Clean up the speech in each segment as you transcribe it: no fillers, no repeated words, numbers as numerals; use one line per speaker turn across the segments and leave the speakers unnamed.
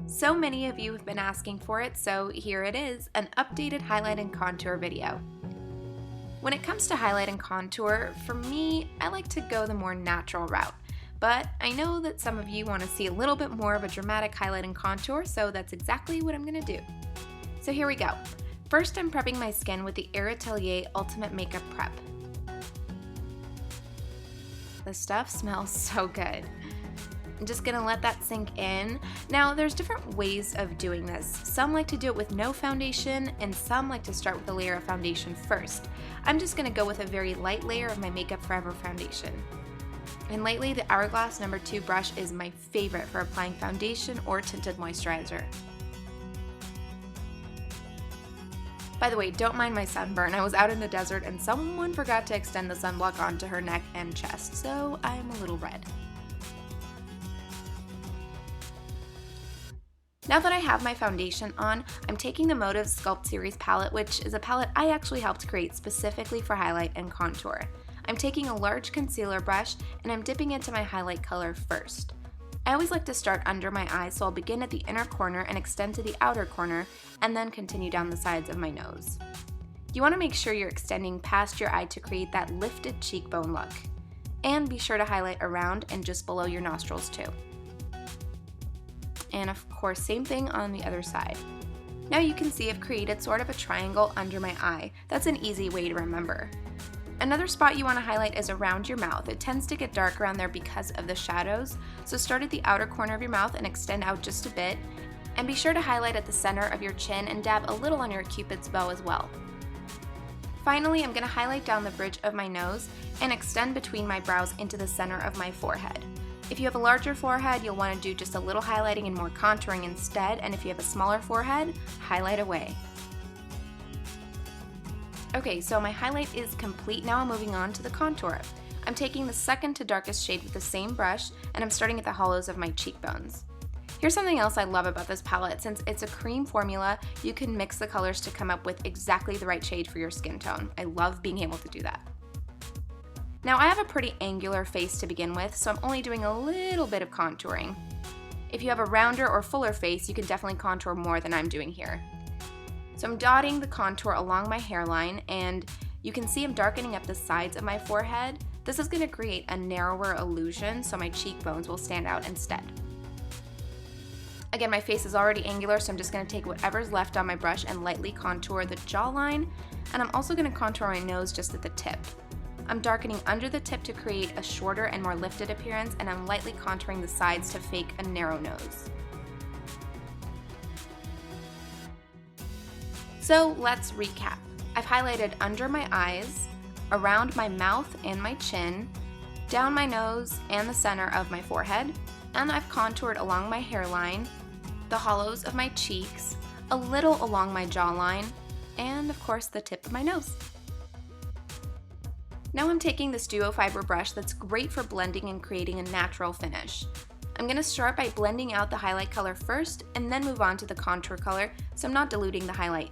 So many of you have been asking for it, so here it is, an updated highlight and contour video. When it comes to highlight and contour, for me, I like to go the more natural route. But I know that some of you want to see a little bit more of a dramatic highlight and contour, so that's exactly what I'm going to do. So here we go. First, I'm prepping my skin with the Air Atelier Ultimate Makeup Prep. The stuff smells so good. I'm just gonna let that sink in. Now, there's different ways of doing this. Some like to do it with no foundation, and some like to start with a layer of foundation first. I'm just gonna go with a very light layer of my Makeup Forever foundation. And lately, the Hourglass No. 2 brush is my favorite for applying foundation or tinted moisturizer. By the way, don't mind my sunburn. I was out in the desert and someone forgot to extend the sunblock onto her neck and chest, so I'm a little red. Now that I have my foundation on, I'm taking the Motive Sculpt Series palette, which is a palette I actually helped create specifically for highlight and contour. I'm taking a large concealer brush and I'm dipping into my highlight color first. I always like to start under my eyes, so I'll begin at the inner corner and extend to the outer corner, and then continue down the sides of my nose. You want to make sure you're extending past your eye to create that lifted cheekbone look. And be sure to highlight around and just below your nostrils too. And of course, same thing on the other side. Now you can see I've created sort of a triangle under my eye. That's an easy way to remember. Another spot you want to highlight is around your mouth. It tends to get dark around there because of the shadows, so start at the outer corner of your mouth and extend out just a bit, and be sure to highlight at the center of your chin and dab a little on your Cupid's bow as well. Finally, I'm going to highlight down the bridge of my nose and extend between my brows into the center of my forehead. If you have a larger forehead, you'll want to do just a little highlighting and more contouring instead, and if you have a smaller forehead, highlight away. Okay, so my highlight is complete. Now I'm moving on to the contour. I'm taking the second to darkest shade with the same brush, and I'm starting at the hollows of my cheekbones. Here's something else I love about this palette. Since it's a cream formula, you can mix the colors to come up with exactly the right shade for your skin tone. I love being able to do that. Now I have a pretty angular face to begin with, so I'm only doing a little bit of contouring. If you have a rounder or fuller face, you can definitely contour more than I'm doing here. So I'm dotting the contour along my hairline, and you can see I'm darkening up the sides of my forehead. This is going to create a narrower illusion, so my cheekbones will stand out instead. Again, my face is already angular, so I'm just going to take whatever's left on my brush and lightly contour the jawline, and I'm also going to contour my nose just at the tip. I'm darkening under the tip to create a shorter and more lifted appearance, and I'm lightly contouring the sides to fake a narrow nose. So let's recap. I've highlighted under my eyes, around my mouth and my chin, down my nose and the center of my forehead, and I've contoured along my hairline, the hollows of my cheeks, a little along my jawline, and of course the tip of my nose. Now I'm taking this duo fiber brush that's great for blending and creating a natural finish. I'm going to start by blending out the highlight color first and then move on to the contour color, so I'm not diluting the highlight.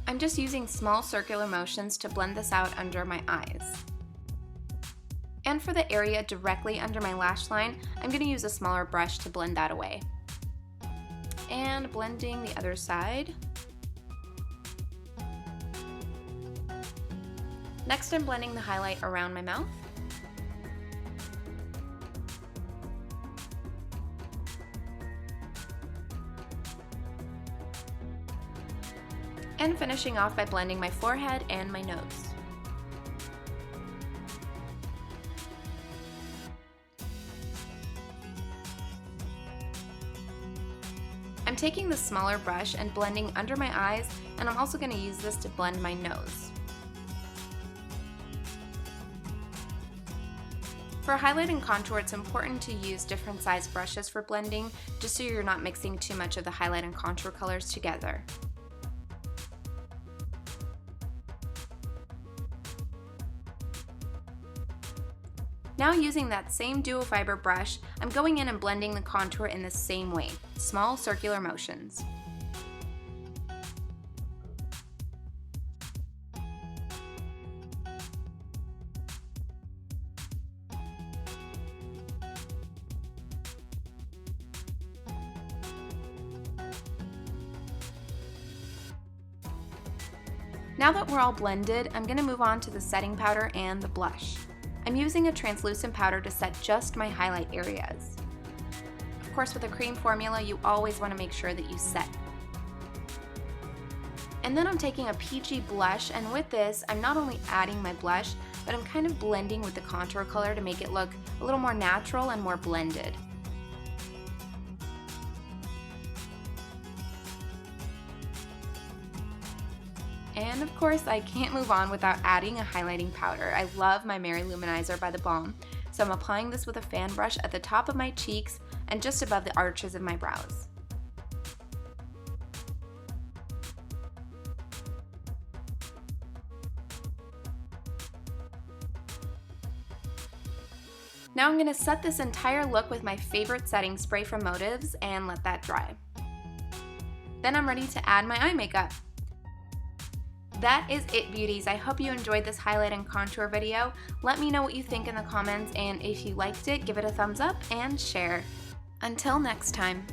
I'm just using small circular motions to blend this out under my eyes. And for the area directly under my lash line, I'm going to use a smaller brush to blend that away. And blending the other side. Next, I'm blending the highlight around my mouth. And finishing off by blending my forehead and my nose. I'm taking the smaller brush and blending under my eyes, and I'm also going to use this to blend my nose. For highlight and contour, it's important to use different size brushes for blending, just so you're not mixing too much of the highlight and contour colors together. Now using that same duo fiber brush, I'm going in and blending the contour in the same way, small circular motions. Now that we're all blended, I'm going to move on to the setting powder and the blush. I'm using a translucent powder to set just my highlight areas. Of course, with a cream formula, you always want to make sure that you set. And then I'm taking a peachy blush, and with this, I'm not only adding my blush, but I'm kind of blending with the contour color to make it look a little more natural and more blended. And of course, I can't move on without adding a highlighting powder. I love my Mary Luminizer by The Balm, so I'm applying this with a fan brush at the top of my cheeks and just above the arches of my brows. Now I'm going to set this entire look with my favorite setting spray from Motives and let that dry. Then I'm ready to add my eye makeup. That is it, beauties. I hope you enjoyed this highlight and contour video. Let me know what you think in the comments, and if you liked it, give it a thumbs up and share. Until next time.